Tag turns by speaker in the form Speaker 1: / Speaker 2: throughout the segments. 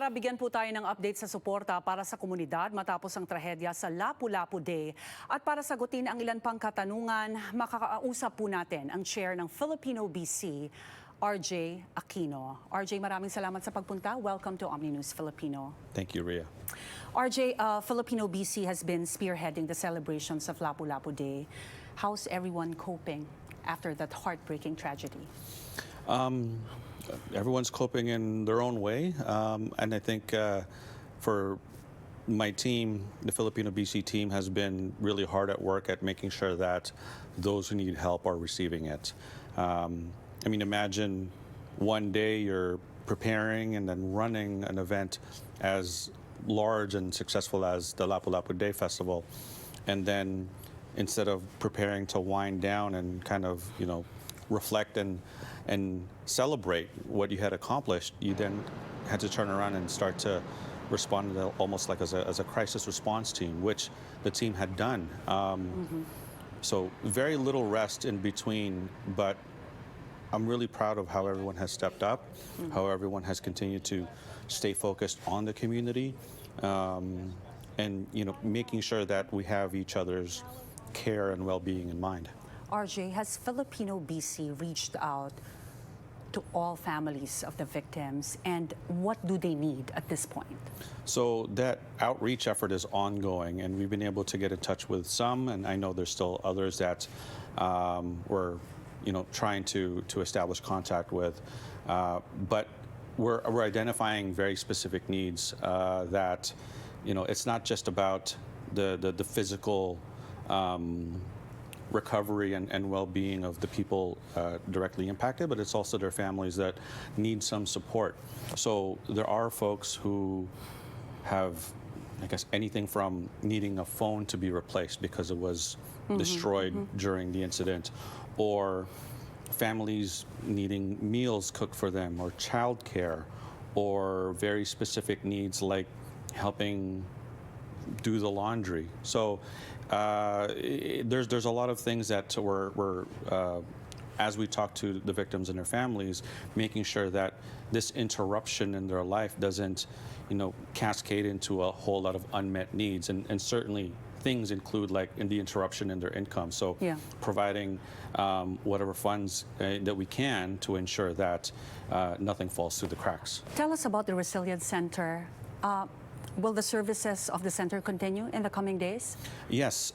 Speaker 1: bigyan po tayo ng update sa suporta para sa komunidad matapos ang trahedya sa Lapu-Lapu Day. At para sagutin ang ilan pang katanungan, makakausap po natin ang chair ng Filipino BC, RJ Aquino. RJ, maraming salamat sa pagpunta. Welcome to OMNI News Filipino.
Speaker 2: Thank you, Rhea.
Speaker 1: RJ, Filipino BC has been spearheading the celebrations of Lapu-Lapu Day. How's everyone coping after that heartbreaking tragedy?
Speaker 2: Everyone's coping in their own way, and I think for my team, the Filipino BC team has been really hard at work at making sure that those who need help are receiving it. I mean, imagine one day you're preparing and then running an event as large and successful as the Lapu-Lapu Day Festival, and then instead of preparing to wind down and kind of, reflect and celebrate what you had accomplished, you then had to turn around and start to respond to almost like as a crisis response team, which the team had done. So very little rest in between, but I'm really proud of how everyone has stepped up, how everyone has continued to stay focused on the community, and making sure that we have each other's care and well-being in mind.
Speaker 1: RJ, has Filipino BC reached out to all families of the victims, and what do they need at this point?
Speaker 2: So that outreach effort is ongoing, and we've been able to get in touch with some, and I know there's still others that we're trying to establish contact with, but we're identifying very specific needs that it's not just about the physical recovery and well-being of the people directly impacted, but it's also their families that need some support. So there are folks who have, I guess, anything from needing a phone to be replaced because it was destroyed during the incident, or families needing meals cooked for them, or childcare, or very specific needs like helping do the laundry. So there's a lot of things that we're as we talk to the victims and their families, making sure that this interruption in their life doesn't cascade into a whole lot of unmet needs, and certainly things include like in the interruption in their income. So providing whatever funds that we can to ensure that nothing falls through the cracks.
Speaker 1: Tell us about the Resilience Center. Will the services of the center continue in the coming days?
Speaker 2: Yes.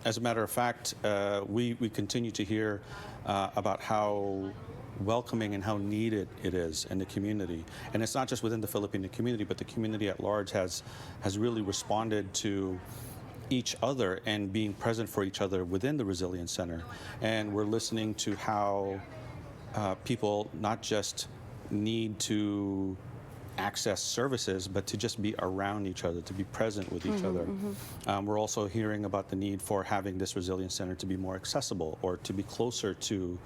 Speaker 2: As a matter of fact, we continue to hear about how welcoming and how needed it is in the community. And it's not just within the Filipino community, but the community at large has really responded to each other and being present for each other within the Resilience Center. And we're listening to how people not just need to access services, but to just be around each other, to be present with each other. We're also hearing about the need for having this Resilience Center to be more accessible or to be closer to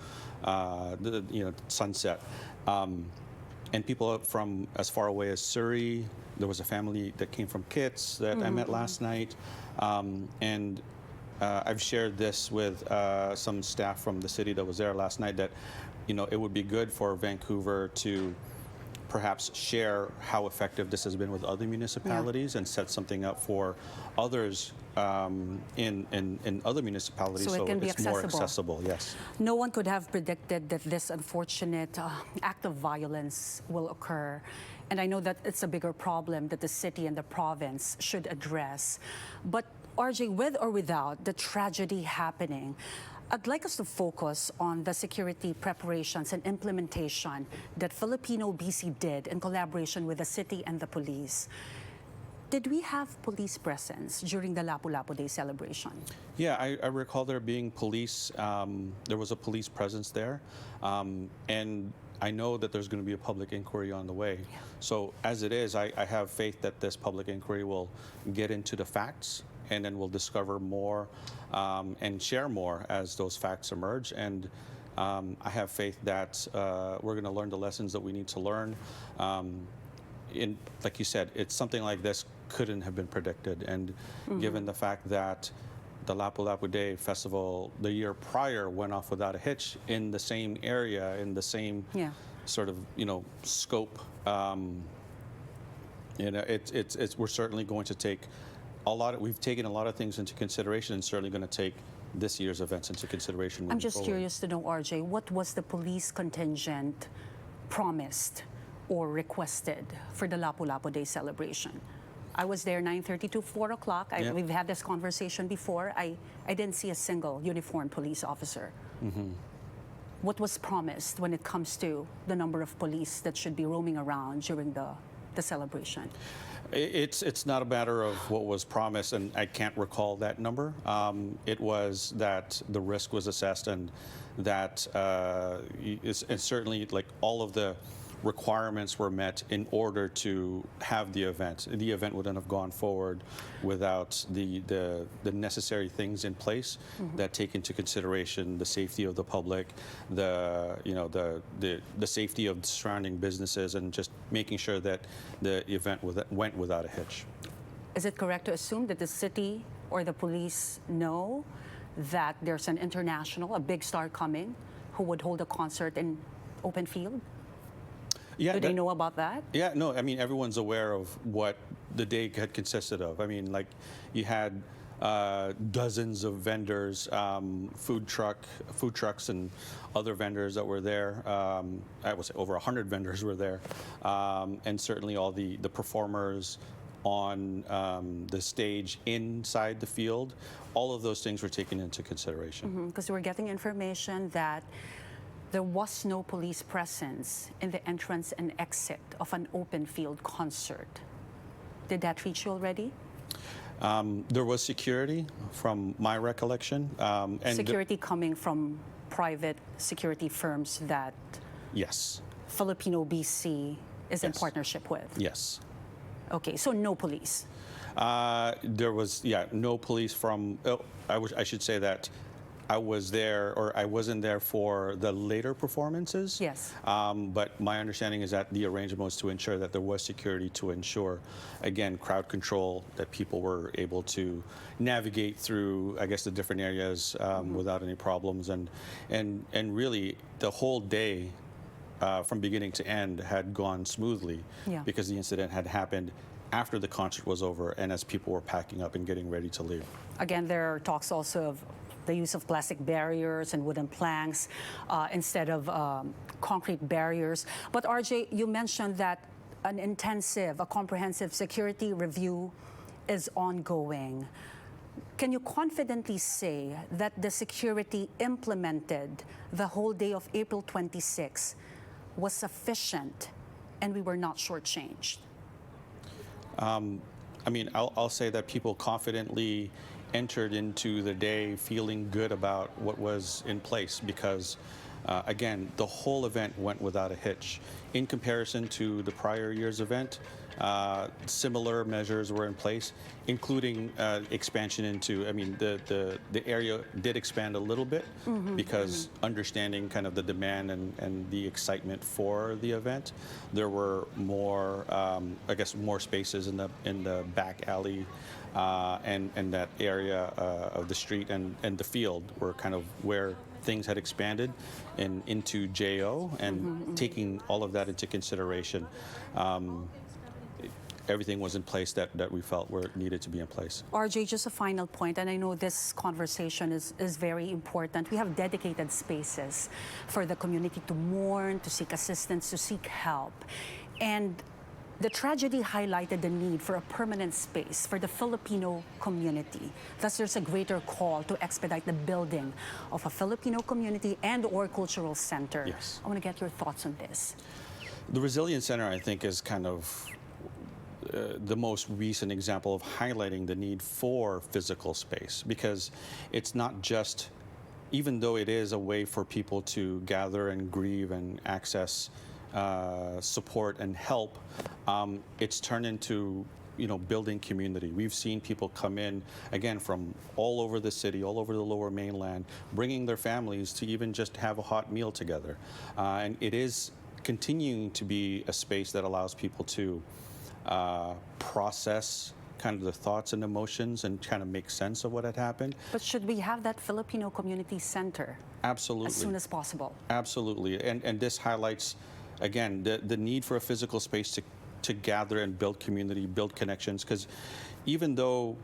Speaker 2: the Sunset. And people from as far away as Surrey. There was a family that came from Kits that I met last night. And I've shared this with some staff from the city that was there last night, that it would be good for Vancouver to perhaps share how effective this has been with other municipalities and set something up for others in other municipalities,
Speaker 1: so
Speaker 2: it's more accessible. Yes.
Speaker 1: No one could have predicted that this unfortunate act of violence will occur. And I know that it's a bigger problem that the city and the province should address. But RJ, with or without the tragedy happening, I'd like us to focus on the security preparations and implementation that Filipino BC did in collaboration with the city and the police. Did we have police presence during the Lapu-Lapu Day celebration?
Speaker 2: Yeah, I recall there being police. There was a police presence there. And I know that there's going to be a public inquiry on the way. So as it is, I have faith that this public inquiry will get into the facts, and then we'll discover more and share more as those facts emerge. And I have faith that we're going to learn the lessons that we need to learn. Like you said, it's something like this couldn't have been predicted. And given the fact that the Lapu-Lapu Day Festival the year prior went off without a hitch in the same area, in the same sort of, scope, You know, we're certainly going to take we've taken a lot of things into consideration, and certainly going to take this year's events into consideration moving
Speaker 1: I'm just
Speaker 2: forward.
Speaker 1: curious to know, RJ, what was the police contingent promised or requested for the Lapu-Lapu Day celebration? I was there 9:30 to 4 o'clock.
Speaker 2: Yeah.
Speaker 1: We've had this conversation before. I didn't see a single uniformed police officer. What was promised when it comes to the number of police that should be roaming around during the celebration?
Speaker 2: It's not a matter of what was promised, and I can't recall that number. It was that the risk was assessed, and that it's certainly like all of the requirements were met in order to have the event. The event wouldn't have gone forward without the necessary things in place that take into consideration the safety of the public, the safety of the surrounding businesses, and just making sure that the event went without a hitch.
Speaker 1: Is it correct to assume that the city or the police know that there's an a big star coming, who would hold a concert in open field?
Speaker 2: Yeah,
Speaker 1: Do they know about that?
Speaker 2: Yeah, no, I mean, everyone's aware of what the day had consisted of. I mean, like, you had dozens of vendors, food trucks and other vendors that were there. I would say over 100 vendors were there. And certainly all the performers on the stage inside the field, all of those things were taken into consideration.
Speaker 1: Because we're getting information that there was no police presence in the entrance and exit of an open field concert. Did that reach you already?
Speaker 2: There was security, from my recollection. And
Speaker 1: Security coming from private security firms that
Speaker 2: yes.
Speaker 1: Filipino BC is in
Speaker 2: Yes.
Speaker 1: partnership with?
Speaker 2: Yes.
Speaker 1: Okay, so no police.
Speaker 2: There was, no police from, I should say that I was there, or I wasn't there for the later performances.
Speaker 1: Yes.
Speaker 2: But my understanding is that the arrangement was to ensure that there was security to ensure, again, crowd control, that people were able to navigate through, I guess, the different areas without any problems. And really, the whole day, from beginning to end, had gone smoothly because the incident had happened after the concert was over and as people were packing up and getting ready to leave.
Speaker 1: Again, there are talks also of the use of plastic barriers and wooden planks instead of concrete barriers. But RJ, you mentioned that a comprehensive security review is ongoing. Can you confidently say that the security implemented the whole day of April 26 was sufficient and we were not shortchanged?
Speaker 2: I mean, I'll say that people confidently entered into the day feeling good about what was in place because, again, the whole event went without a hitch. In comparison to the prior year's event, similar measures were in place, including expansion into, I mean, the area did expand a little bit because understanding kind of the demand and the excitement for the event, there were more, I guess, more spaces in the back alley and that area of the street and the field were kind of where things had expanded into JO, and taking all of that into consideration, everything was in place that we felt needed to be in place.
Speaker 1: RJ, just a final point, and I know this conversation is very important. We have dedicated spaces for the community to mourn, to seek assistance, to seek help. And the tragedy highlighted the need for a permanent space for the Filipino community. Thus, there's a greater call to expedite the building of a Filipino community and/or cultural center.
Speaker 2: Yes.
Speaker 1: I want to get your thoughts on this.
Speaker 2: The Resilience Center, I think, is kind of the most recent example of highlighting the need for physical space, because it's not just, even though it is a way for people to gather and grieve and access support and help, it's turned into building community. We've seen people come in, again, from all over the city, all over the lower mainland, bringing their families to even just have a hot meal together. And it is continuing to be a space that allows people to process kind of the thoughts and emotions and kind of make sense of what had happened.
Speaker 1: But should we have that Filipino community center
Speaker 2: Absolutely.
Speaker 1: as soon as possible?
Speaker 2: Absolutely. And this highlights, again, the need for a physical space to gather and build community, build connections, because even though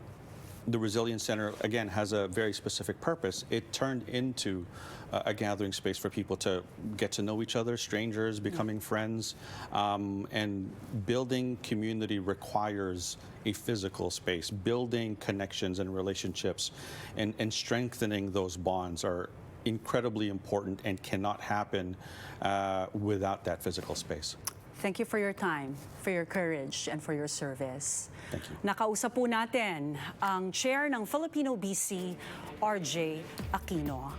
Speaker 2: the Resilience Center, again, has a very specific purpose, it turned into a gathering space for people to get to know each other, strangers, becoming friends. And building community requires a physical space. Building connections and relationships and strengthening those bonds are incredibly important and cannot happen without that physical space.
Speaker 1: Thank you for your time, for your courage, and for your service.
Speaker 2: Thank you.
Speaker 1: Nakausap po natin ang Chair ng Filipino BC, RJ Aquino.